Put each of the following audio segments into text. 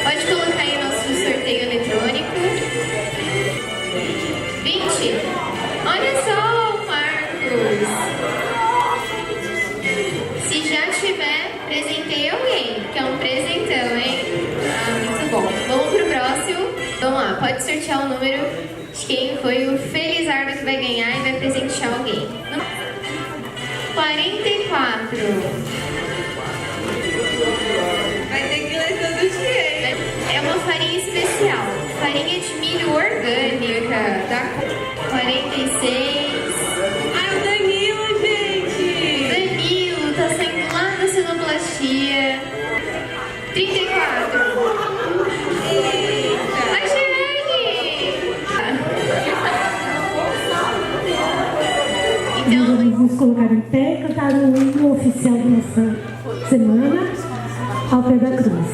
Pode colocar aí nosso sorteio eletrônico. 20. Olha só, Marcos. Se já tiver, presentei alguém, que é um presentão, hein? Muito bom. Vamos pro próximo. Vamos lá, pode sortear o número de quem foi o Felizardo que vai ganhar e vai presentear alguém. 44. Vai ter que ler todo dia. É uma farinha especial. Farinha de milho orgânica. Da 46. Ah, o Danilo, gente. Danilo, tá saindo lá da sonoplastia. 34. A Giane. Então, vamos colocar em pé e cantar o hino oficial da nossa semana, ao pé da cruz.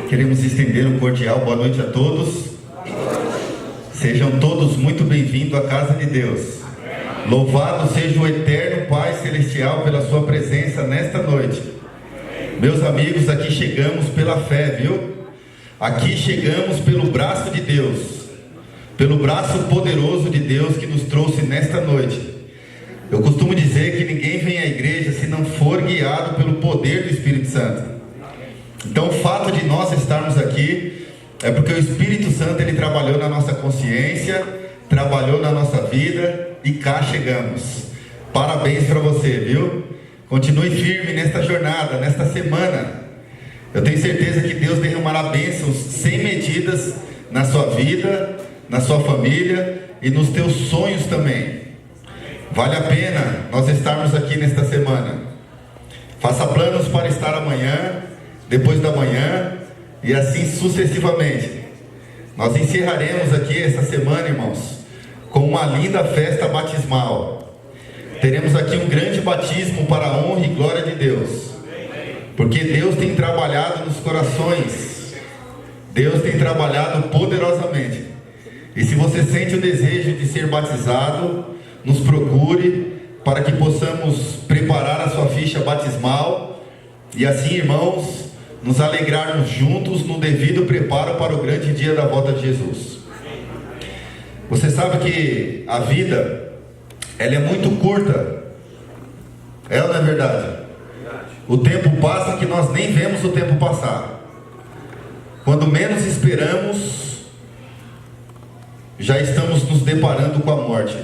Queremos estender um cordial boa noite a todos. Sejam todos muito bem-vindos à casa de Deus. Louvado seja o eterno Pai Celestial pela sua presença nesta noite. Meus amigos, aqui chegamos pela fé, viu? Aqui chegamos pelo braço de Deus, pelo braço poderoso de Deus que nos trouxe nesta noite. Eu costumo dizer que ninguém vem à igreja se não for guiado pelo poder do Espírito Santo. Então o fato de nós estarmos aqui é porque o Espírito Santo ele trabalhou na nossa consciência, trabalhou na nossa vida e cá chegamos. Parabéns para você, viu? Continue firme nesta jornada, nesta semana. Eu tenho certeza que Deus derramará bênçãos sem medidas na sua vida, na sua família e nos teus sonhos também. Vale a pena nós estarmos aqui nesta semana. Faça planos para estar amanhã, depois da manhã e assim sucessivamente. Nós encerraremos aqui essa semana, irmãos, com uma linda festa batismal. Teremos aqui um grande batismo para a honra e glória de Deus, porque Deus tem trabalhado nos corações, Deus tem trabalhado poderosamente. E se você sente o desejo de ser batizado, nos procure para que possamos preparar a sua ficha batismal e assim, irmãos, nos alegrarmos juntos no devido preparo para o grande dia da volta de Jesus. Você sabe que a vida, ela é muito curta. É ou não é verdade? O tempo passa que nós nem vemos o tempo passar. Quando menos esperamos, já estamos nos deparando com a morte.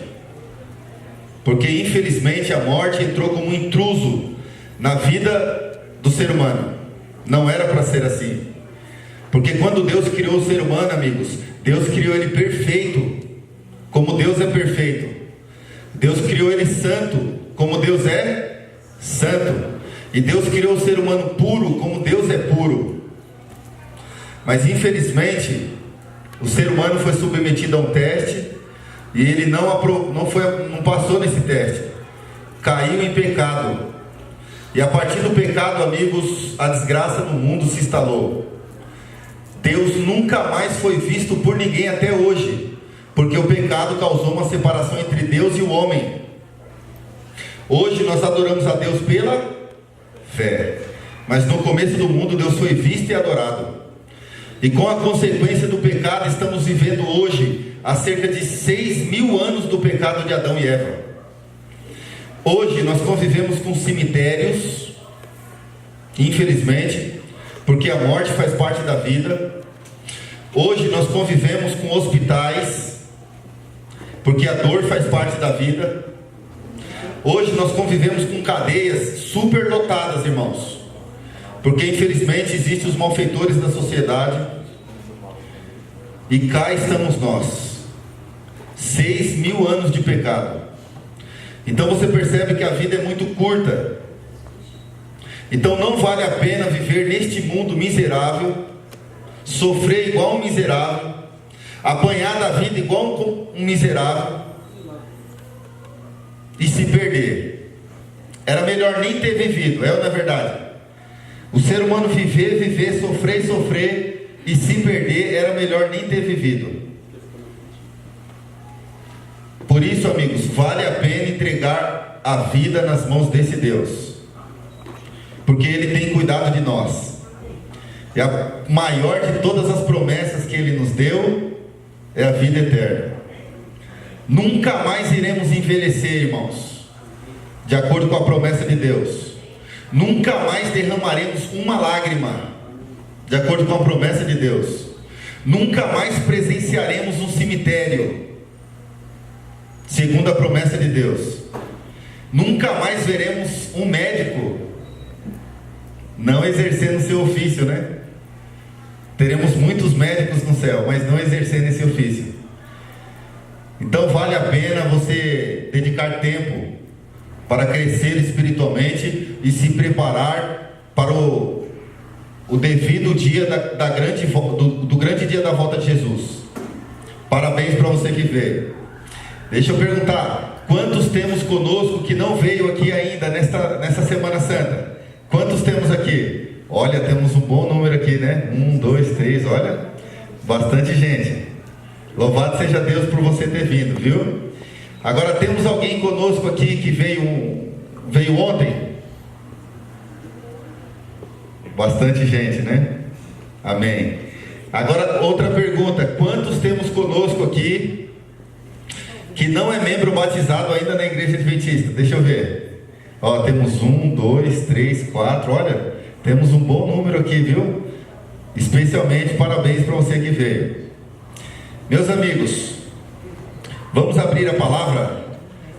Porque infelizmente a morte entrou como um intruso na vida do ser humano. Não era para ser assim. Porque quando Deus criou o ser humano, amigos, Deus criou ele perfeito, como Deus é perfeito. Deus criou ele santo, como Deus é santo. E Deus criou o ser humano puro, como Deus é puro. Mas infelizmente, o ser humano foi submetido a um teste e ele não passou nesse teste. Caiu em pecado. E a partir do pecado, amigos, a desgraça no mundo se instalou. Deus nunca mais foi visto por ninguém até hoje, porque o pecado causou uma separação entre Deus e o homem. Hoje nós adoramos a Deus pela fé, mas no começo do mundo Deus foi visto e adorado. E com a consequência do pecado, estamos vivendo hoje há cerca de 6.000 anos do pecado de Adão e Eva. Hoje nós convivemos com cemitérios, infelizmente, porque a morte faz parte da vida. Hoje nós convivemos com hospitais, porque a dor faz parte da vida. Hoje nós convivemos com cadeias superlotadas, irmãos, porque infelizmente existem os malfeitores da sociedade. E cá estamos nós, 6.000 anos de pecado. Então você percebe que a vida é muito curta. Então não vale a pena viver neste mundo miserável, sofrer igual um miserável, apanhar da vida igual um miserável e se perder. Era melhor nem ter vivido, é ou não é verdade? O ser humano viver, sofrer e se perder, era melhor nem ter vivido. Por isso, amigos, vale a pena entregar a vida nas mãos desse Deus, porque Ele tem cuidado de nós. E a maior de todas as promessas que Ele nos deu é a vida eterna. Nunca mais iremos envelhecer, irmãos, de acordo com a promessa de Deus. Nunca mais derramaremos uma lágrima, de acordo com a promessa de Deus. Nunca mais presenciaremos um cemitério, segundo a promessa de Deus. Nunca mais veremos um médico não exercendo seu ofício, né? Teremos muitos médicos no céu, mas não exercendo esse ofício. Então vale a pena você dedicar tempo para crescer espiritualmente e se preparar para o devido dia do grande dia da volta de Jesus. Parabéns para você que veio. Deixa eu perguntar, quantos temos conosco que não veio aqui ainda nessa Semana Santa? Quantos temos aqui? Olha, temos um bom número aqui, né? 1, 2, 3, olha, bastante gente. Louvado seja Deus por você ter vindo, viu? Agora temos alguém conosco aqui que veio ontem? Bastante gente, né? Amém. Agora outra pergunta, quantos temos conosco aqui que não é membro batizado ainda na Igreja Adventista? Deixa eu ver. Ó, temos 1, 2, 3, 4, olha, temos um bom número aqui, viu? Especialmente parabéns para você que veio. Meus amigos, vamos abrir a palavra?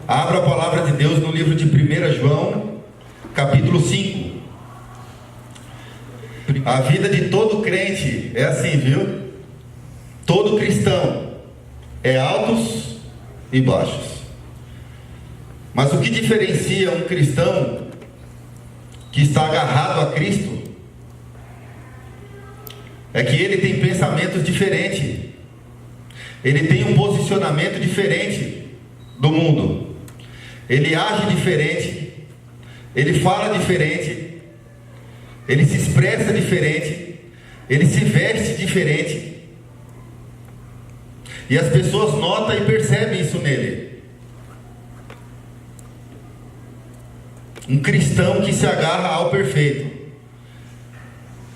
Abra a palavra de Deus no livro de 1 João, capítulo 5. A vida de todo crente é assim, viu? Todo cristão é altos e baixos. Mas o que diferencia um cristão que está agarrado a Cristo é que ele tem pensamentos diferentes. Ele tem um posicionamento diferente do mundo. Ele age diferente. Ele fala diferente. Ele se expressa diferente. Ele se veste diferente. E as pessoas notam e percebem isso nele. Um cristão que se agarra ao perfeito.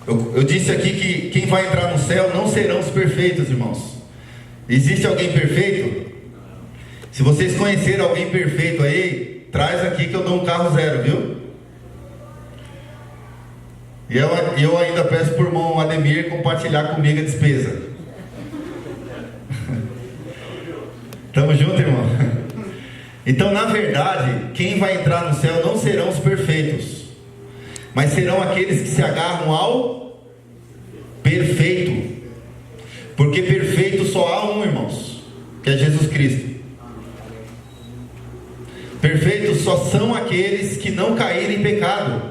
Eu disse aqui que quem vai entrar no céu não serão os perfeitos, irmãos. Existe alguém perfeito? Se vocês conhecerem alguém perfeito aí, traz aqui que eu dou um carro zero, viu? E eu ainda peço por irmão Ademir compartilhar comigo a despesa. Tamo junto, irmão? Então, na verdade, quem vai entrar no céu não serão os perfeitos, mas serão aqueles que se agarram ao perfeito. Porque perfeito só há um, irmãos, que é Jesus Cristo. Perfeitos só são aqueles que não caíram em pecado.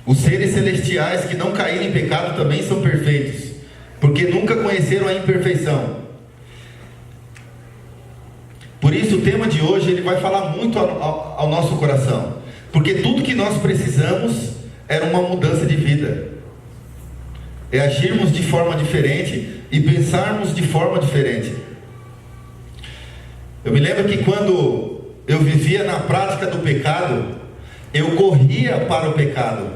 Os seres celestiais que não caíram em pecado também são perfeitos, porque nunca conheceram a imperfeição. Por isso o tema de hoje ele vai falar muito ao nosso coração, porque tudo que nós precisamos era uma mudança de vida, é agirmos de forma diferente e pensarmos de forma diferente. Eu me lembro que quando eu vivia na prática do pecado, eu corria para o pecado.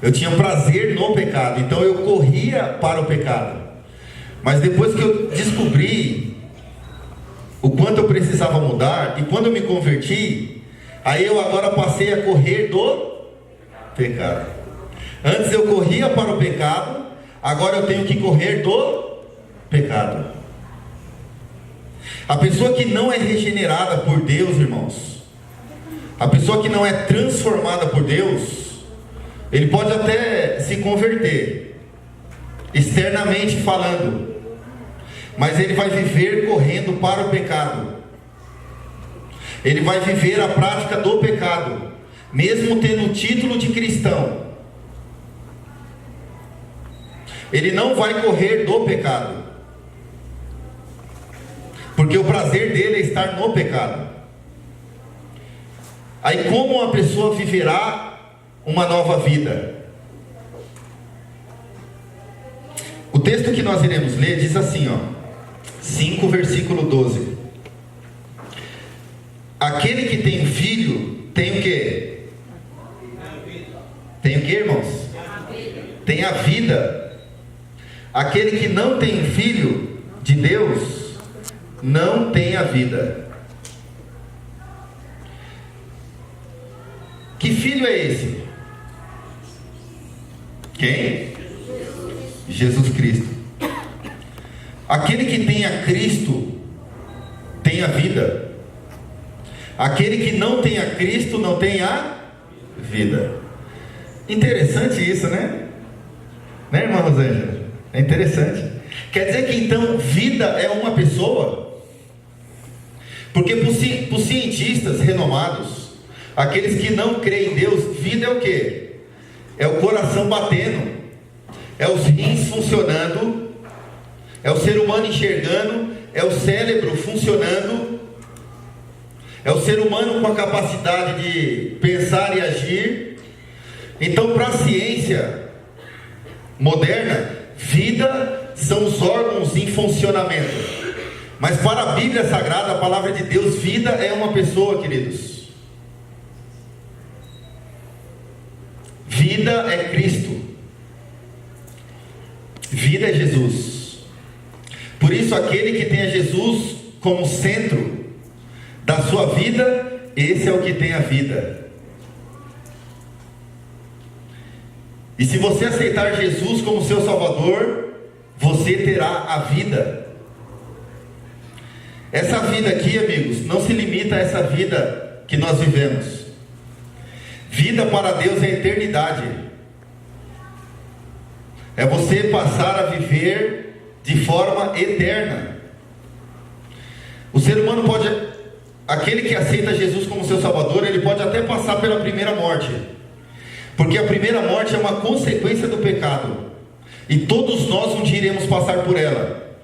Eu tinha prazer no pecado, então eu corria para o pecado. Mas depois que eu descobri o quanto eu precisava mudar, e quando eu me converti, aí eu agora passei a correr do pecado. Antes eu corria para o pecado, agora eu tenho que correr do pecado. A pessoa que não é regenerada por Deus, irmãos, a pessoa que não é transformada por Deus, ele pode até se converter, externamente falando, mas ele vai viver correndo para o pecado. Ele vai viver a prática do pecado, mesmo tendo o título de cristão. Ele não vai correr do pecado, porque o prazer dele é estar no pecado. Aí como uma pessoa viverá uma nova vida? O texto que nós iremos ler diz assim, 5 versículo 12. Aquele que tem filho, tem o quê? Tem o quê, irmãos? Tem a vida. Aquele que não tem filho de Deus, não tem a vida. Que filho é esse? Quem? Jesus Cristo. Aquele que tem a Cristo, tem a vida. Aquele que não tem a Cristo, não tem a vida. Interessante isso, né? Né, irmã Rosângela? É interessante. Quer dizer que então vida é uma pessoa? Porque para os cientistas renomados, aqueles que não creem em Deus, vida é o quê? É o coração batendo, é os rins funcionando, é o ser humano enxergando, é o cérebro funcionando, é o ser humano com a capacidade de pensar e agir. Então, para a ciência moderna, vida são os órgãos em funcionamento. Mas para a Bíblia Sagrada, a palavra de Deus, vida é uma pessoa, queridos. Vida é Cristo. Vida é Jesus. Por isso, aquele que tem a Jesus como centro da sua vida, esse é o que tem a vida. E se você aceitar Jesus como seu Salvador, você terá a vida. Essa vida aqui, amigos, não se limita a essa vida que nós vivemos. Vida para Deus é eternidade. É você passar a viver de forma eterna. O ser humano pode, aquele que aceita Jesus como seu Salvador, ele pode até passar pela primeira morte, porque a primeira morte é uma consequência do pecado, e todos nós um dia iremos passar por ela.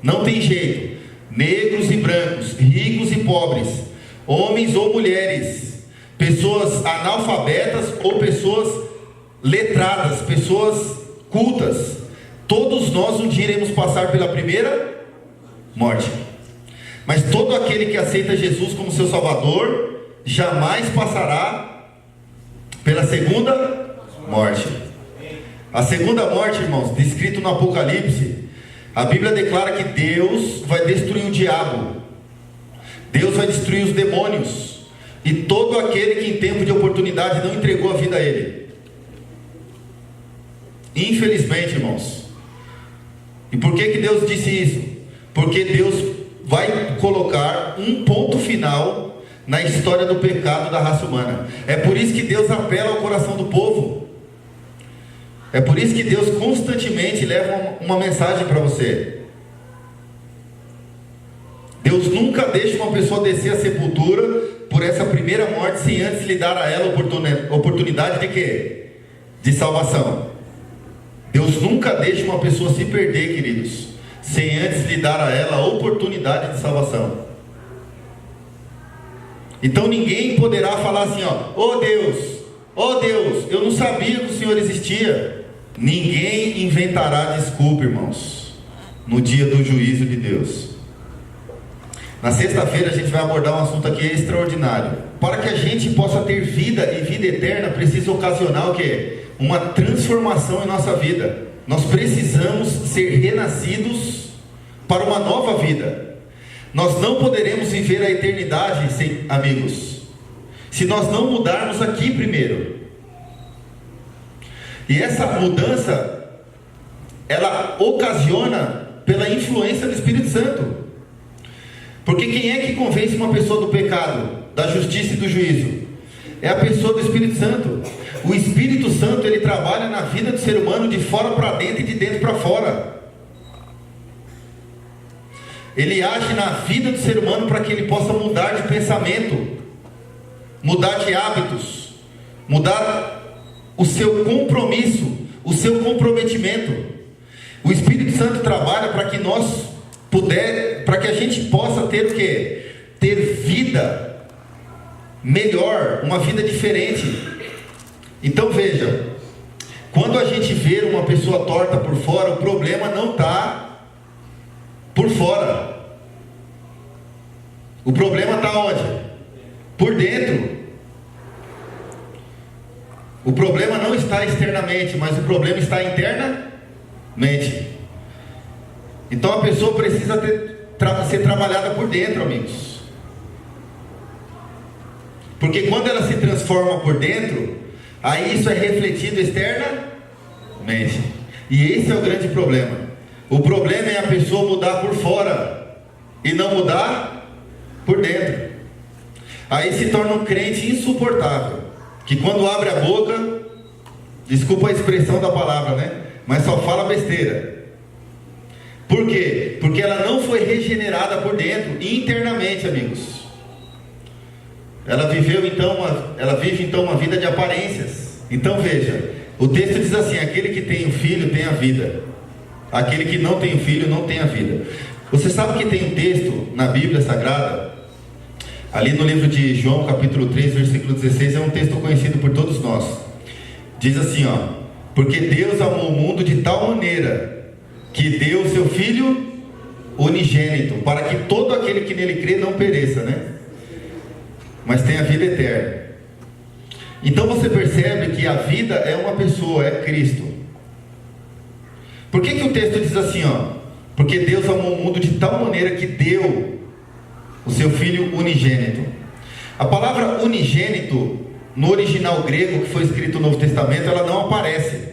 Não tem jeito. Negros e brancos, ricos e pobres, homens ou mulheres, pessoas analfabetas ou pessoas letradas, pessoas cultas, todos nós um dia iremos passar pela primeira morte. Mas todo aquele que aceita Jesus como seu Salvador jamais passará pela segunda morte. A segunda morte, irmãos, descrito no Apocalipse, a Bíblia declara que Deus vai destruir o diabo, Deus vai destruir os demônios e todo aquele que em tempo de oportunidade não entregou a vida a Ele. Infelizmente, irmãos. E por que Deus disse isso? Porque Deus vai colocar um ponto final na história do pecado da raça humana. É por isso que Deus apela ao coração do povo. É por isso que Deus constantemente leva uma mensagem para você. Deus nunca deixa uma pessoa descer a sepultura por essa primeira morte sem antes lhe dar a ela oportunidade de quê? De salvação. Deus nunca deixa uma pessoa se perder, queridos, sem antes lhe dar a ela a oportunidade de salvação. Então ninguém poderá falar assim, ó Deus, eu não sabia que o Senhor existia. Ninguém inventará desculpa, irmãos, no dia do juízo de Deus. Na sexta-feira a gente vai abordar um assunto aqui extraordinário. Para que a gente possa ter vida e vida eterna, precisa ocasionar o quê? Uma transformação em nossa vida. Nós precisamos ser renascidos para uma nova vida. Nós não poderemos viver a eternidade, amigos, se nós não mudarmos aqui primeiro. E essa mudança, ela ocasiona pela influência do Espírito Santo. Porque quem é que convence uma pessoa do pecado, da justiça e do juízo? É a pessoa do Espírito Santo. O Espírito Santo, ele trabalha na vida do ser humano de fora para dentro e de dentro para fora. Ele age na vida do ser humano para que ele possa mudar de pensamento, mudar de hábitos, mudar o seu compromisso, o seu comprometimento. O Espírito Santo trabalha para que nós para que a gente possa ter o quê? Ter vida melhor, uma vida diferente. Então veja, quando a gente vê uma pessoa torta por fora, o problema não está por fora. O problema está onde? Por dentro. O problema não está externamente, mas o problema está internamente. Então a pessoa precisa ser trabalhada por dentro, amigos. Porque quando ela se transforma por dentro, aí isso é refletido externamente. E esse é o grande problema. O problema é a pessoa mudar por fora e não mudar por dentro. Aí se torna um crente insuportável, que quando abre a boca, desculpa a expressão da palavra, né? Mas só fala besteira. Por quê? Porque ela não foi regenerada por dentro, internamente, amigos. Ela vive então uma vida de aparências. Então veja, o texto diz assim: aquele que tem o filho tem a vida, aquele que não tem o filho não tem a vida. Você sabe que tem um texto na Bíblia Sagrada, ali no livro de João, capítulo 3, versículo 16, é um texto conhecido por todos nós. Diz assim, porque Deus amou o mundo de tal maneira que deu o seu Filho unigênito, para que todo aquele que nele crê não pereça, né? Mas tenha vida eterna. Então você percebe que a vida é uma pessoa, é Cristo. Por que o texto diz assim, porque Deus amou o mundo de tal maneira que deu o seu Filho unigênito. A palavra unigênito, no original grego que foi escrito no Novo Testamento, ela não aparece.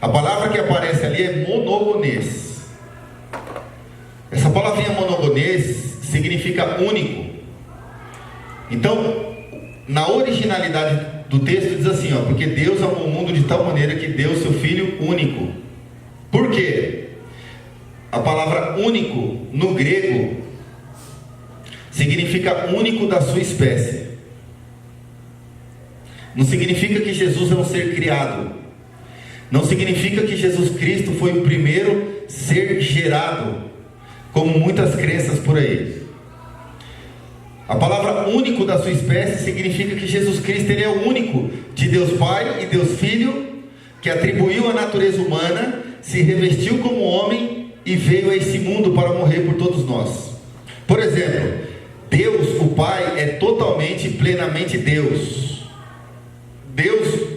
A palavra que aparece ali é monogonês. Essa palavrinha monogonês significa único. Então, na originalidade do texto diz assim, porque Deus amou o mundo de tal maneira que deu o seu Filho único. Por quê? A palavra único, no grego, significa único da sua espécie. Não significa que Jesus é um ser criado. Não significa que Jesus Cristo foi o primeiro ser gerado, como muitas crenças por aí. A palavra único da sua espécie significa que Jesus Cristo ele é o único de Deus Pai e Deus Filho, que atribuiu a natureza humana, se revestiu como homem e veio a esse mundo para morrer por todos nós. Por exemplo, Deus, o Pai, é totalmente e plenamente Deus. Deus,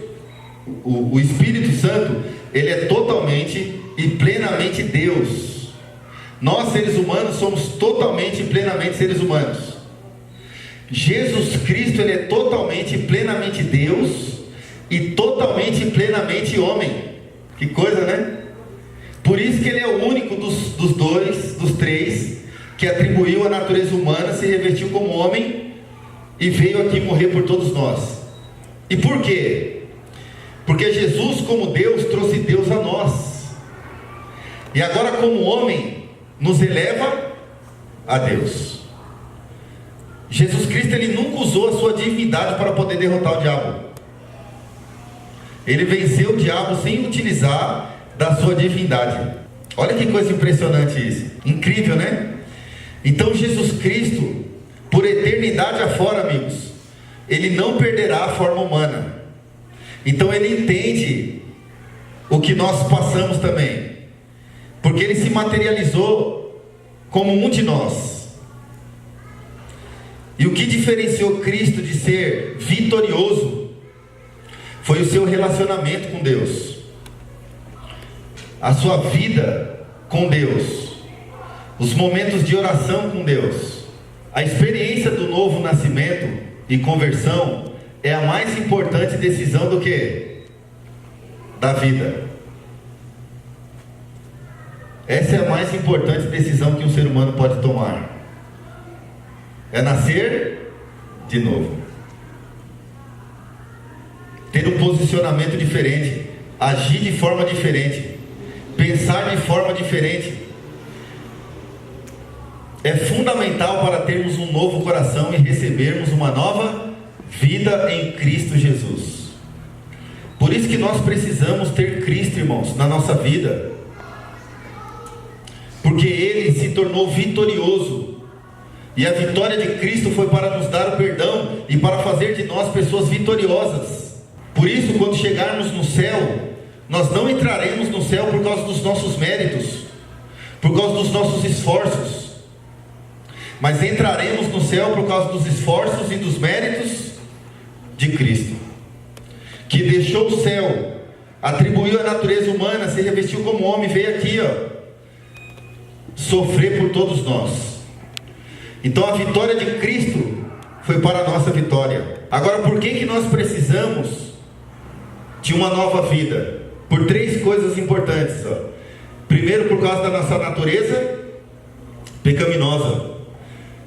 o Espírito Santo, ele é totalmente e plenamente Deus. Nós, seres humanos, somos totalmente e plenamente seres humanos. Jesus Cristo, ele é totalmente e plenamente Deus e totalmente e plenamente homem. Que coisa, né? Por isso que ele é o único dos três que atribuiu a natureza humana, se revestiu como homem e veio aqui morrer por todos nós. E por quê? Porque Jesus, como Deus, trouxe Deus a nós. E agora, como homem, nos eleva a Deus. Jesus Cristo, ele nunca usou a sua divindade para poder derrotar o diabo. Ele venceu o diabo sem utilizar da sua divindade. Olha que coisa impressionante isso. Incrível, né? Então Jesus Cristo, por eternidade afora, amigos, ele não perderá a forma humana. Então ele entende o que nós passamos também, porque ele se materializou como um de nós. E o que diferenciou Cristo de ser vitorioso foi o seu relacionamento com Deus, a sua vida com Deus, os momentos de oração com Deus. A experiência do novo nascimento e conversão é a mais importante decisão do que? Da vida. Essa é a mais importante decisão que um ser humano pode tomar. É nascer de novo. Ter um posicionamento diferente, agir de forma diferente, pensar de forma diferente. É fundamental para termos um novo coração e recebermos uma nova vida em Cristo Jesus. Por isso que nós precisamos ter Cristo, irmãos, na nossa vida. porque Ele se tornou vitorioso. E a vitória de Cristo foi para nos dar o perdão e para fazer de nós pessoas vitoriosas. Por isso, quando chegarmos no céu, nós não entraremos no céu por causa dos nossos méritos, por causa dos nossos esforços, mas entraremos no céu por causa dos esforços e dos méritos de Cristo, que deixou o céu, atribuiu a natureza humana, se revestiu como homem, veio aqui, sofrer por todos nós. Então a vitória de Cristo foi para a nossa vitória. Agora, por que nós precisamos de uma nova vida? Por 3 coisas importantes. Primeiro, por causa da nossa natureza pecaminosa,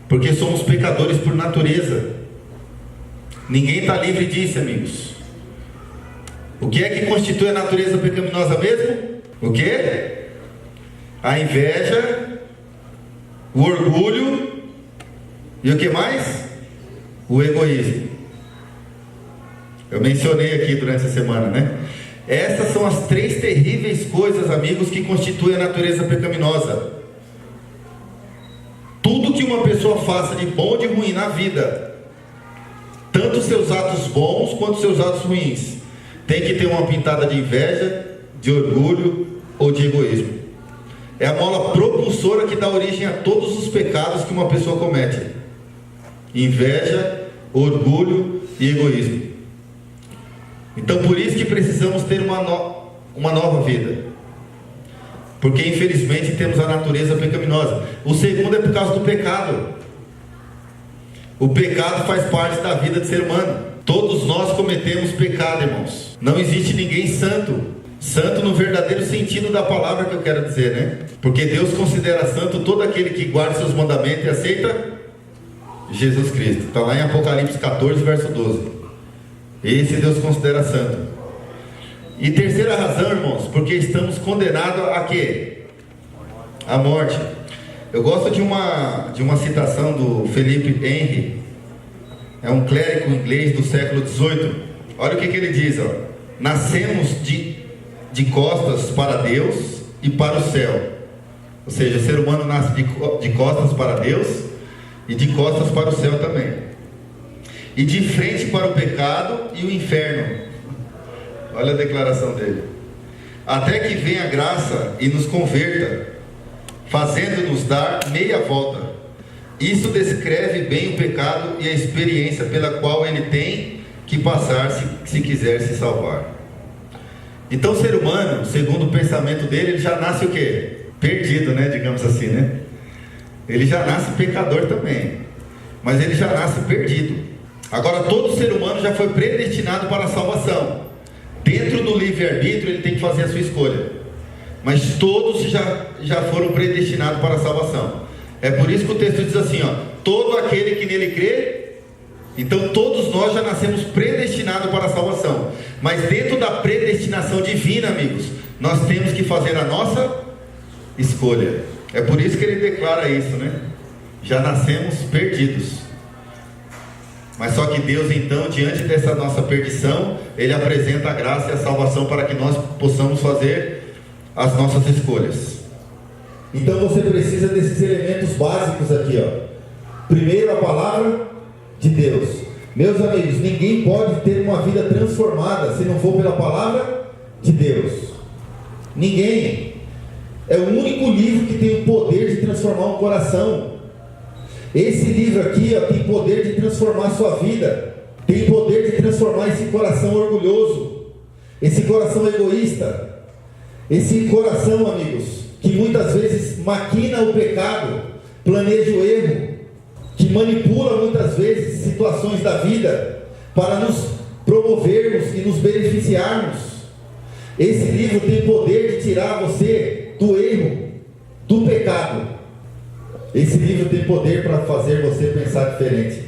porque somos pecadores por natureza. Ninguém está livre disso, amigos. O que é que constitui a natureza pecaminosa mesmo? O que? A inveja, o orgulho e o que mais? O egoísmo. Eu mencionei aqui durante a semana, né? Essas são as 3 terríveis coisas, amigos, que constituem a natureza pecaminosa. Tudo que uma pessoa faça de bom ou de ruim na vida, tanto seus atos bons quanto seus atos ruins, tem que ter uma pitada de inveja, de orgulho ou de egoísmo. É a mola propulsora que dá origem a todos os pecados que uma pessoa comete: inveja, orgulho e egoísmo. Então, por isso que precisamos ter uma nova vida, porque infelizmente temos a natureza pecaminosa. O segundo é por causa do pecado. O pecado faz parte da vida do ser humano. Todos nós cometemos pecado, irmãos. Não existe ninguém santo. Santo no verdadeiro sentido da palavra, que eu quero dizer, né? Porque Deus considera santo todo aquele que guarda seus mandamentos e aceita Jesus Cristo. Está lá em Apocalipse 14, verso 12. Esse Deus considera santo. E terceira razão, irmãos, porque estamos condenados a quê? A morte. Eu gosto de uma citação do Philip Henry. É um clérigo inglês do século XVIII. Olha o que ele diz, nascemos de costas para Deus e para o céu. Ou seja, o ser humano nasce de costas para Deus e de costas para o céu também, e de frente para o pecado e o inferno. Olha a declaração dele: até que venha a graça e nos converta, fazendo-nos dar meia volta. Isso descreve bem o pecado e a experiência pela qual ele tem que passar se quiser se salvar. Então o ser humano, segundo o pensamento dele, ele já nasce o quê? Perdido, né? Digamos assim, né? Ele já nasce pecador também, mas ele já nasce perdido. Agora, todo ser humano já foi predestinado para a salvação. Dentro do livre-arbítrio ele tem que fazer a sua escolha, mas todos já foram predestinados para a salvação. É por isso que o texto diz assim, todo aquele que nele crê. Então todos nós já nascemos predestinados para a salvação, mas dentro da predestinação divina, amigos, nós temos que fazer a nossa escolha. É por isso que ele declara isso, né? Já nascemos perdidos. Mas só que Deus, então, diante dessa nossa perdição, Ele apresenta a graça e a salvação para que nós possamos fazer as nossas escolhas. Então você precisa desses elementos básicos aqui, Primeiro, a palavra de Deus. Meus amigos, ninguém pode ter uma vida transformada se não for pela palavra de Deus. Ninguém. É o único livro que tem o poder de transformar um coração. Esse livro aqui tem poder de transformar a sua vida. Tem poder de transformar esse coração orgulhoso, esse coração egoísta, esse coração, amigos, que muitas vezes maquina o pecado, planeja o erro, que manipula muitas vezes situações da vida para nos promovermos e nos beneficiarmos. Esse livro tem poder de tirar você do erro, do pecado. Esse livro tem poder para fazer você pensar diferente,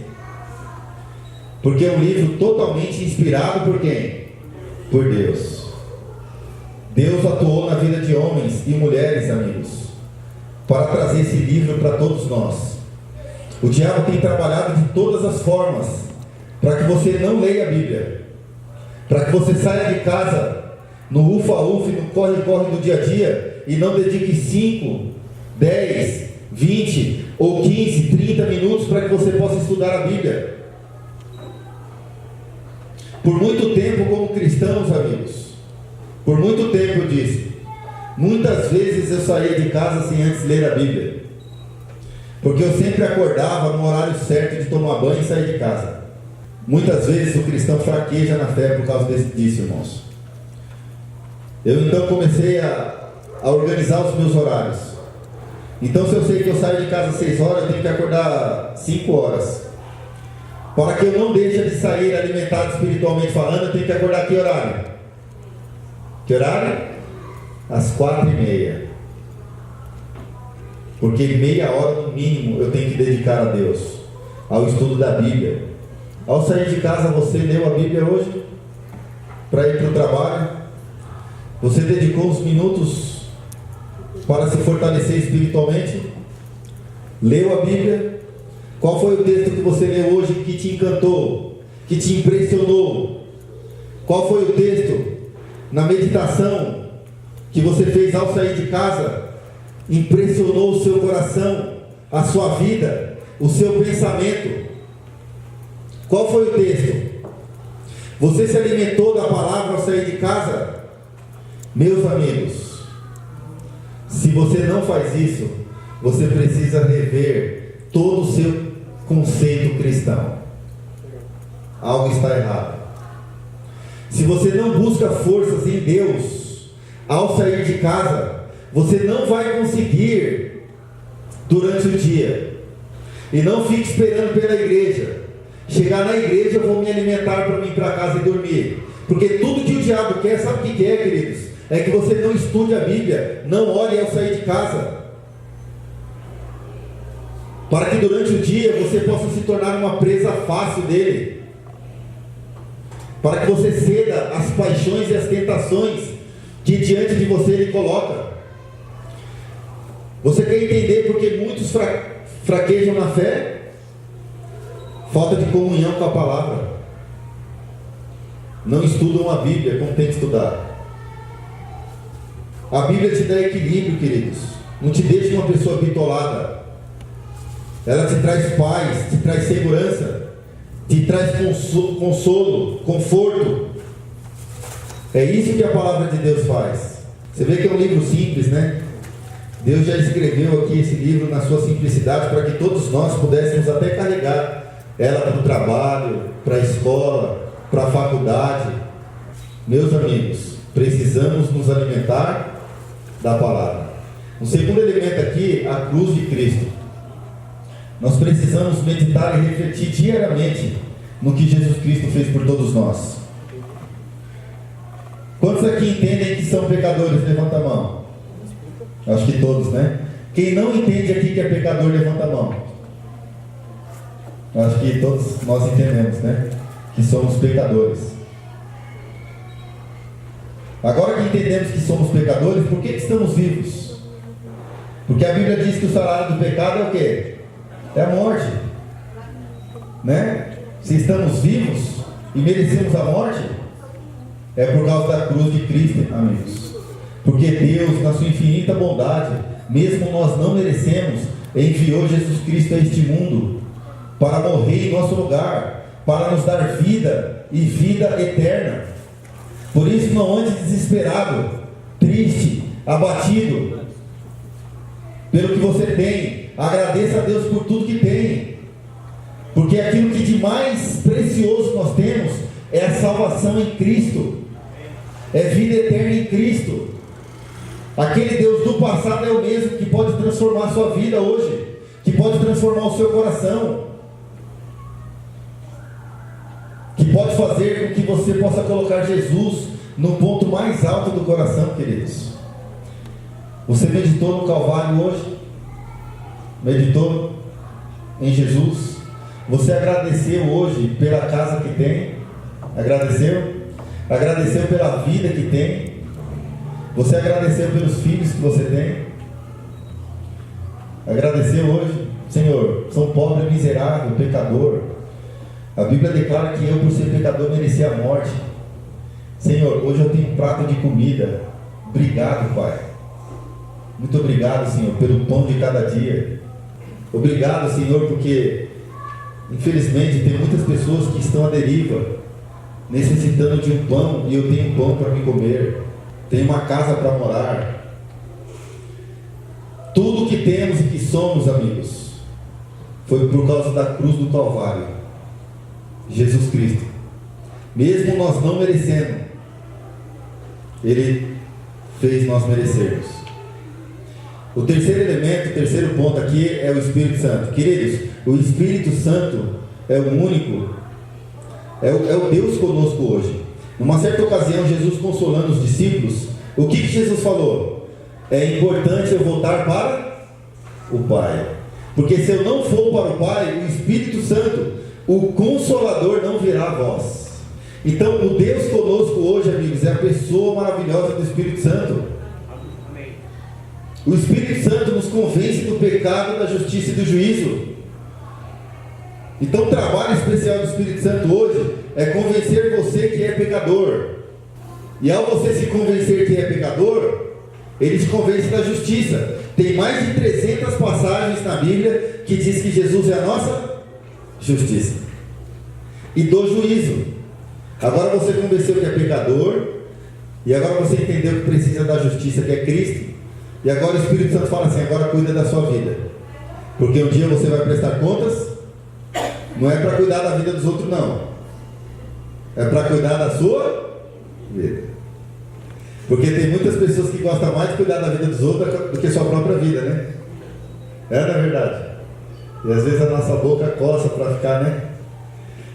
porque é um livro totalmente inspirado por quem? Por Deus. Deus atuou na vida de homens e mulheres, amigos, para trazer esse livro para todos nós. O diabo tem trabalhado de todas as formas para que você não leia a Bíblia, para que você saia de casa no ufa-ufa, no corre-corre do dia a dia, e não dedique 5, 10, 20 ou 15, 30 minutos para que você possa estudar a Bíblia. Por muito tempo, como cristãos, amigos, por muito tempo eu disse, muitas vezes eu saía de casa sem antes ler a Bíblia, porque eu sempre acordava no horário certo de tomar banho e sair de casa. Muitas vezes o cristão fraqueja na fé por causa disso, irmãos. Eu então comecei a organizar os meus horários. Então, se eu sei que eu saio de casa às 6 horas, eu tenho que acordar 5 horas. Para que eu não deixe de sair alimentado espiritualmente falando, eu tenho que acordar que horário? Que horário? Às 4h30. Porque meia hora no mínimo eu tenho que dedicar a Deus, ao estudo da Bíblia. Ao sair de casa, você leu a Bíblia hoje? Para ir para o trabalho? Você dedicou uns minutos para se fortalecer espiritualmente? Leu a Bíblia? Qual foi o texto que você leu hoje que te encantou, que te impressionou? Qual foi o texto na meditação que você fez ao sair de casa? Impressionou o seu coração, a sua vida, o seu pensamento? Qual foi o texto? Você se alimentou da palavra ao sair de casa? Meus amigos, se você não faz isso, você precisa rever todo o seu conceito cristão. Algo está errado. Se você não busca forças em Deus ao sair de casa, você não vai conseguir durante o dia. E não fique esperando pela igreja. Chegar na igreja, eu vou me alimentar para mim ir para casa e dormir. Porque tudo que o diabo quer, sabe o que é, queridos? É que você não estude a Bíblia, não ore ao sair de casa, para que durante o dia você possa se tornar uma presa fácil dele, para que você ceda às paixões e às tentações que diante de você ele coloca. Você quer entender porque muitos fraquejam na fé? Falta de comunhão com a palavra. Não estudam a Bíblia como tem que estudar. A Bíblia te dá equilíbrio, queridos. Não te deixa uma pessoa bitolada. Ela te traz paz, te traz segurança, te traz consolo, conforto. É isso que a palavra de Deus faz. Você vê que é um livro simples, né? Deus já escreveu aqui esse livro na sua simplicidade para que todos nós pudéssemos até carregar ela para o trabalho, para a escola, para a faculdade. Meus amigos, precisamos nos alimentar da palavra. O segundo elemento aqui, a cruz de Cristo. Nós precisamos meditar e refletir diariamente no que Jesus Cristo fez por todos nós. Quantos aqui entendem que são pecadores? Levanta a mão. Acho que todos, né? Quem não entende aqui que é pecador, levanta a mão. Acho que todos nós entendemos, né? Que somos pecadores. Agora que entendemos que somos pecadores, por que estamos vivos? Porque a Bíblia diz que o salário do pecado é o quê? É a morte, né? Se estamos vivos e merecemos a morte, é por causa da cruz de Cristo, amigos. Porque Deus, na sua infinita bondade, mesmo nós não merecemos, enviou Jesus Cristo a este mundo para morrer em nosso lugar, para nos dar vida e vida eterna. Por isso não ande desesperado, triste, abatido pelo que você tem. Agradeça a Deus por tudo que tem, porque aquilo que de mais precioso nós temos é a salvação em Cristo, é vida eterna em Cristo. Aquele Deus do passado é o mesmo que pode transformar a sua vida hoje, que pode transformar o seu coração, que pode fazer com que você possa colocar Jesus no ponto mais alto do coração, queridos. Você meditou no Calvário hoje? Meditou em Jesus? Você agradeceu hoje pela casa que tem? Agradeceu? Agradeceu pela vida que tem? Você agradeceu pelos filhos que você tem? Agradeceu hoje? Senhor, sou pobre, miserável, pecador. A Bíblia declara que eu, por ser pecador, mereci a morte. Senhor, hoje eu tenho um prato de comida. Obrigado, Pai. Muito obrigado, Senhor, pelo pão de cada dia. Obrigado, Senhor, porque infelizmente tem muitas pessoas que estão à deriva, necessitando de um pão, e eu tenho pão para me comer, tenho uma casa para morar. Tudo que temos e que somos, amigos, foi por causa da cruz do Calvário, Jesus Cristo. Mesmo nós não merecendo, Ele fez nós merecermos. O terceiro elemento, o terceiro ponto aqui é o Espírito Santo. Queridos, o Espírito Santo é o único, é o Deus conosco hoje. Numa certa ocasião, Jesus consolando os discípulos, o que Jesus falou? É importante eu voltar para o Pai, porque se eu não for para o Pai, o Espírito Santo, o Consolador, não virá a vós. Então, o Deus conosco hoje, amigos, é a pessoa maravilhosa do Espírito Santo. O Espírito Santo nos convence do pecado, da justiça e do juízo. Então o trabalho especial do Espírito Santo hoje é convencer você que é pecador. E ao você se convencer que é pecador, Ele te convence da justiça. Tem mais de 300 passagens na Bíblia que diz que Jesus é a nossa justiça. E do juízo. Agora você convenceu que é pecador, e agora você entendeu que precisa da justiça, que é Cristo. E agora o Espírito Santo fala assim: agora cuida da sua vida, porque um dia você vai prestar contas. Não é para cuidar da vida dos outros, não, é para cuidar da sua vida. Porque tem muitas pessoas que gostam mais de cuidar da vida dos outros do que sua própria vida, né? É, na verdade. E às vezes a nossa boca coça para ficar, né?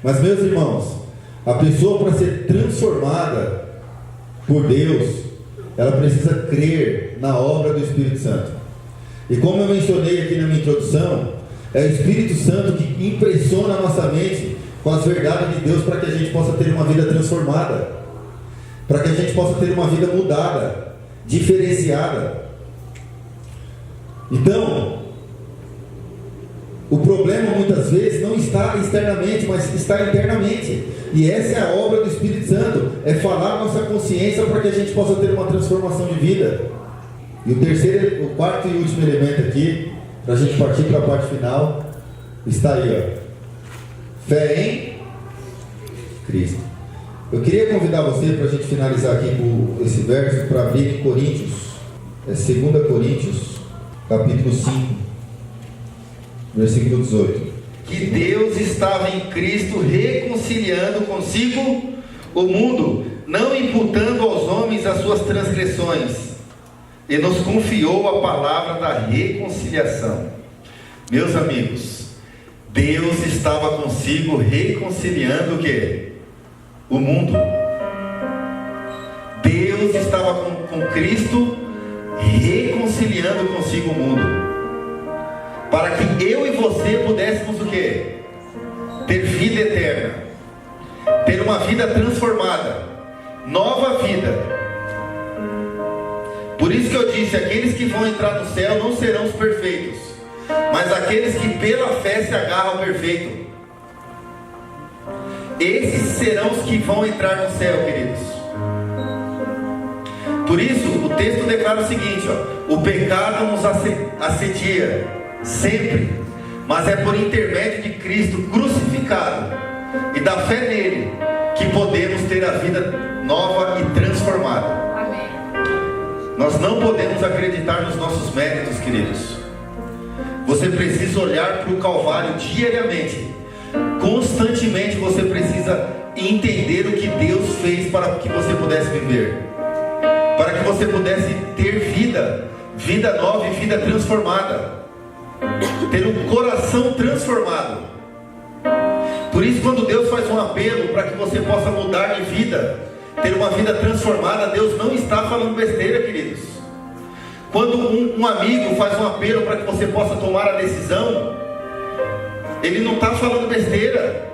Mas, meus irmãos, a pessoa, para ser transformada por Deus, ela precisa crer na obra do Espírito Santo. E como eu mencionei aqui na minha introdução, é o Espírito Santo que impressiona a nossa mente com as verdades de Deus, para que a gente possa ter uma vida transformada, para que a gente possa ter uma vida mudada, diferenciada. Então, o problema muitas vezes não está externamente, mas está internamente. E essa é a obra do Espírito Santo, é falar a nossa consciência para que a gente possa ter uma transformação de vida. E o quarto e último elemento aqui, para a gente partir para a parte final, está aí, ó. Fé em Cristo. Eu queria convidar você, para a gente finalizar aqui com esse verso, para abrir em Coríntios, 2 Coríntios, capítulo 5, versículo 18. Que Deus estava em Cristo reconciliando consigo o mundo, não imputando aos homens as suas transgressões, e nos confiou a palavra da reconciliação. Meus amigos, Deus estava consigo reconciliando o quê? O mundo. Deus estava com Cristo reconciliando consigo o mundo, para que eu e você pudéssemos o quê? Ter vida eterna, ter uma vida transformada, nova vida. Por isso que eu disse: aqueles que vão entrar no céu não serão os perfeitos, mas aqueles que pela fé se agarram ao perfeito. Esses serão os que vão entrar no céu, queridos. Por isso o texto declara o seguinte, ó: o pecado nos assedia sempre, mas é por intermédio de Cristo crucificado e da fé nele que podemos ter a vida nova e transformada. Amém. Nós não podemos acreditar nos nossos méritos, queridos. Você precisa olhar para o Calvário diariamente, constantemente. Você precisa entender o que Deus fez para que você pudesse viver, para que você pudesse ter vida nova e vida transformada, ter um coração transformado. Por isso, quando Deus faz um apelo para que você possa mudar de vida, ter uma vida transformada, Deus não está falando besteira, queridos. Quando um amigo faz um apelo para que você possa tomar a decisão, ele não está falando besteira.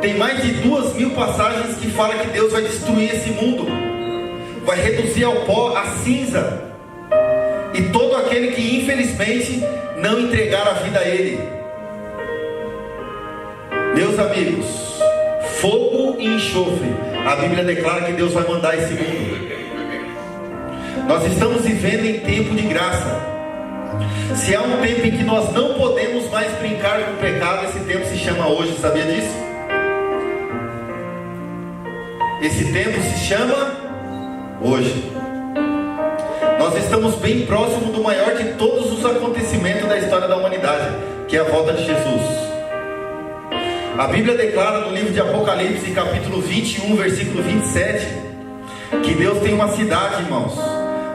Tem mais de 2.000 passagens que falam que Deus vai destruir esse mundo, vai reduzir ao pó, a cinza, e todo aquele que infelizmente não entregar a vida a Ele. Meus amigos, fogo e enxofre, a Bíblia declara que Deus vai mandar esse mundo. Nós estamos vivendo em tempo de graça. Se há um tempo em que nós não podemos mais brincar com o pecado, esse tempo se chama hoje, sabia disso? Esse tempo se chama hoje. Nós estamos bem próximo do maior de todos os acontecimentos da história da humanidade, que é a volta de Jesus. A Bíblia declara no livro de Apocalipse, capítulo 21, versículo 27, que Deus tem uma cidade, irmãos,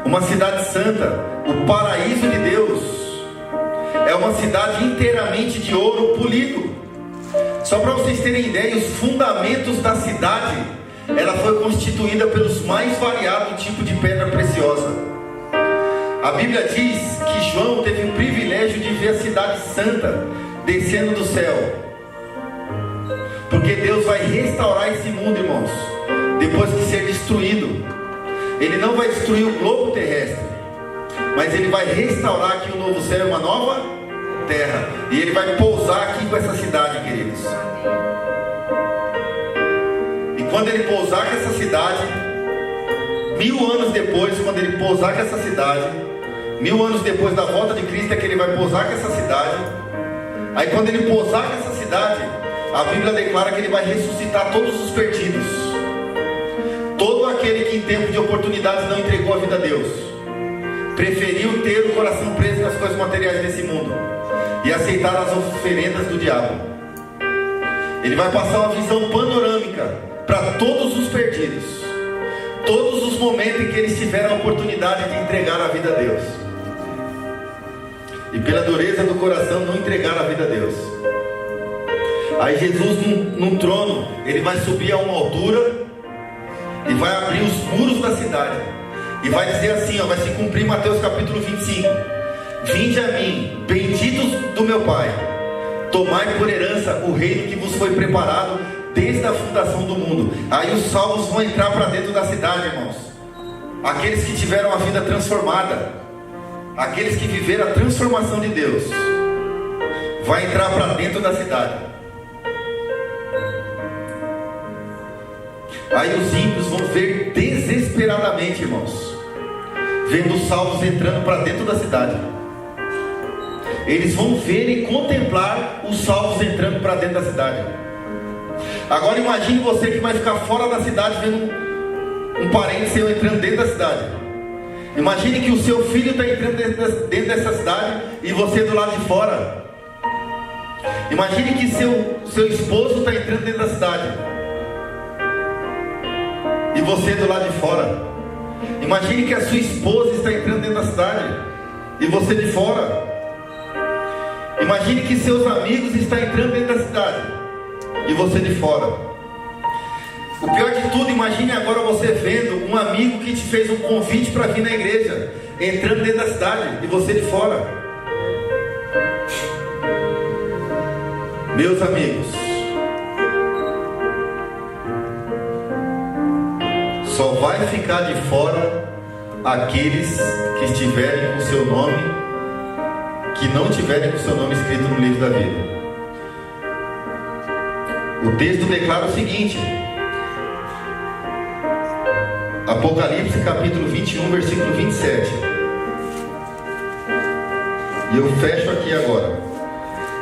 uma cidade santa, o paraíso de Deus. É uma cidade inteiramente de ouro polido. Só para vocês terem ideia, os fundamentos da cidade, ela foi constituída pelos mais variados tipos de pedra preciosa. A Bíblia diz que João teve o privilégio de ver a cidade santa descendo do céu, porque Deus vai restaurar esse mundo, irmãos, depois de ser destruído. Ele não vai destruir o globo terrestre, mas Ele vai restaurar aqui um novo céu e uma nova terra, e Ele vai pousar aqui com essa cidade, queridos. E quando Ele pousar com essa cidade, 1000 anos depois, quando Ele pousar com essa cidade, 1000 anos depois da volta de Cristo, é que Ele vai pousar com essa cidade. Aí quando Ele pousar com essa cidade, a Bíblia declara que Ele vai ressuscitar todos os perdidos, todo aquele que em tempo de oportunidades não entregou a vida a Deus, preferiu ter o coração preso nas coisas materiais desse mundo e aceitar as oferendas do diabo. Ele vai passar uma visão panorâmica para todos os perdidos, todos os momentos em que eles tiveram a oportunidade de entregar a vida a Deus, e pela dureza do coração não entregaram a vida a Deus. Aí Jesus num trono, Ele vai subir a uma altura e vai abrir os muros da cidade, e vai dizer assim, vai se cumprir Mateus capítulo 25: vinde a mim, benditos do meu Pai, tomai por herança o reino que vos foi preparado desde a fundação do mundo. Aí os salvos vão entrar para dentro da cidade, irmãos, aqueles que tiveram a vida transformada, aqueles que viveram a transformação de Deus, vai entrar para dentro da cidade. Aí os ímpios vão ver desesperadamente, irmãos, vendo os salvos entrando para dentro da cidade. Eles vão ver e contemplar os salvos entrando para dentro da cidade. Agora imagine você que vai ficar fora da cidade vendo um parente seu entrando dentro da cidade. Imagine que o seu filho está entrando dentro dessa cidade e você do lado de fora. Imagine que seu esposo está entrando dentro da cidade e você do lado de fora. Imagine que a sua esposa está entrando dentro da cidade e você de fora. Imagine que seus amigos estão entrando dentro da cidade e você de fora. O pior de tudo, imagine agora você vendo um amigo que te fez um convite para vir na igreja, entrando dentro da cidade e você de fora. Meus amigos, só vai ficar de fora aqueles que estiverem com o seu nome, que não tiverem com o seu nome escrito no livro da vida. O texto declara o seguinte, Apocalipse capítulo 21, versículo 27. E eu fecho aqui agora.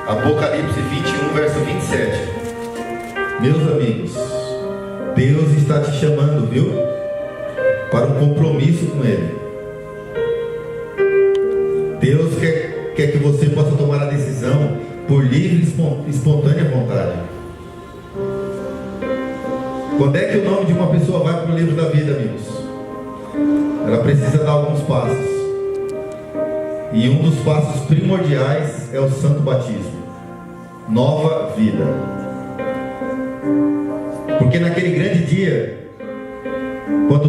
Apocalipse 21, verso 27. Meus amigos, Deus está te chamando, viu? Para um compromisso com Ele. Deus quer que você possa tomar a decisão por livre e espontânea vontade. Quando é que o nome de uma pessoa vai para o livro da vida, amigos? Ela precisa dar alguns passos. E um dos passos primordiais é o santo batismo. Nova vida. Porque naquele grande dia, quando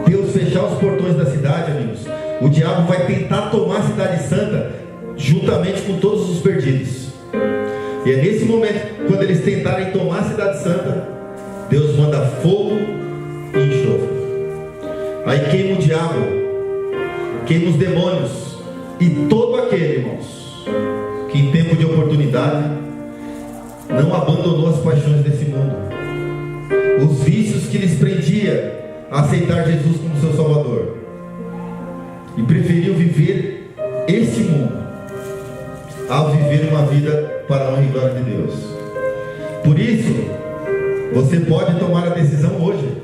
Deus fechar os portões da cidade, amigos, o diabo vai tentar tomar a cidade santa juntamente com todos os perdidos. E é nesse momento, quando eles tentarem tomar a cidade santa, Deus manda fogo e enxofre. Aí queima o diabo, queima os demônios e todo aquele, irmãos, que em tempo de oportunidade não abandonou as paixões desse mundo, os vícios que lhes prendia a aceitar Jesus como seu Salvador. e preferiu viver este mundo ao viver uma vida para a honra e glória de Deus. Por isso, você pode tomar a decisão hoje.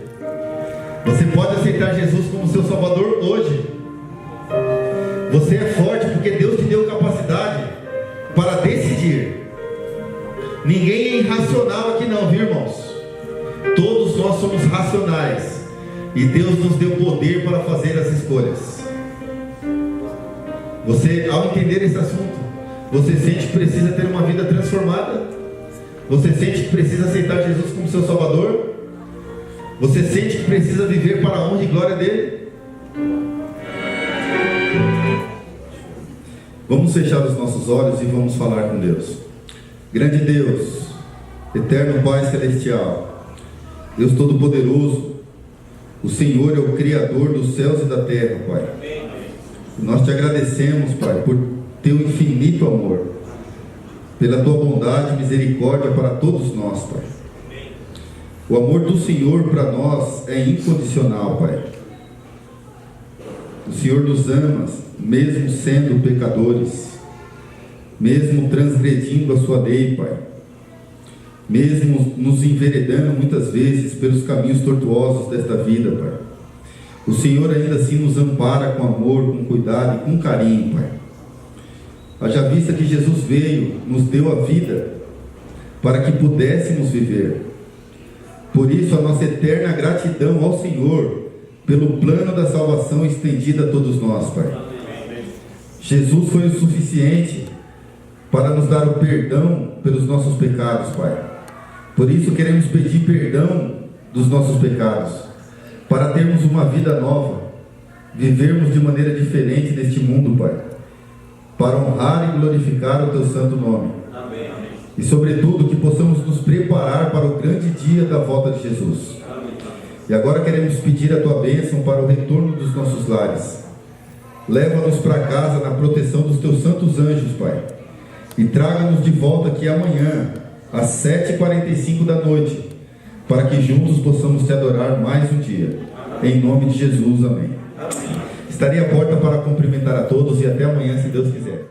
Você pode aceitar Jesus como seu Salvador hoje. Você é forte porque Deus te deu capacidade para decidir. Ninguém é irracional aqui não, viu, irmãos? Todos nós somos racionais e Deus nos deu poder para fazer as escolhas. Você, ao entender esse assunto, você sente que precisa ter uma vida transformada? Você sente que precisa aceitar Jesus como seu Salvador? Você sente que precisa viver para a honra e glória dele? Vamos fechar os nossos olhos e vamos falar com Deus. Grande Deus, eterno Pai Celestial, Deus Todo-Poderoso, o Senhor é o Criador dos céus e da terra, Pai. Nós te agradecemos, Pai, por teu infinito amor, pela tua bondade e misericórdia para todos nós, Pai. O amor do Senhor para nós é incondicional, Pai. O Senhor nos ama, mesmo sendo pecadores, mesmo transgredindo a sua lei, Pai, mesmo nos enveredando muitas vezes pelos caminhos tortuosos desta vida, Pai. O Senhor ainda assim nos ampara com amor, com cuidado e com carinho, Pai. Haja vista que Jesus veio, nos deu a vida para que pudéssemos viver. Por isso a nossa eterna gratidão ao Senhor pelo plano da salvação estendido a todos nós, Pai. Jesus foi o suficiente para nos dar o perdão pelos nossos pecados, Pai. Por isso queremos pedir perdão dos nossos pecados, para termos uma vida nova, vivermos de maneira diferente neste mundo, Pai, para honrar e glorificar o teu santo nome. Amém. E sobretudo que possamos nos preparar para o grande dia da volta de Jesus. Amém. E agora queremos pedir a tua bênção para o retorno dos nossos lares. Leva-nos para casa na proteção dos teus santos anjos, Pai, e traga-nos de volta aqui amanhã às 7h45 da noite, para que juntos possamos te adorar mais um dia. Em nome de Jesus, amém. Estarei à porta para cumprimentar a todos e até amanhã, se Deus quiser.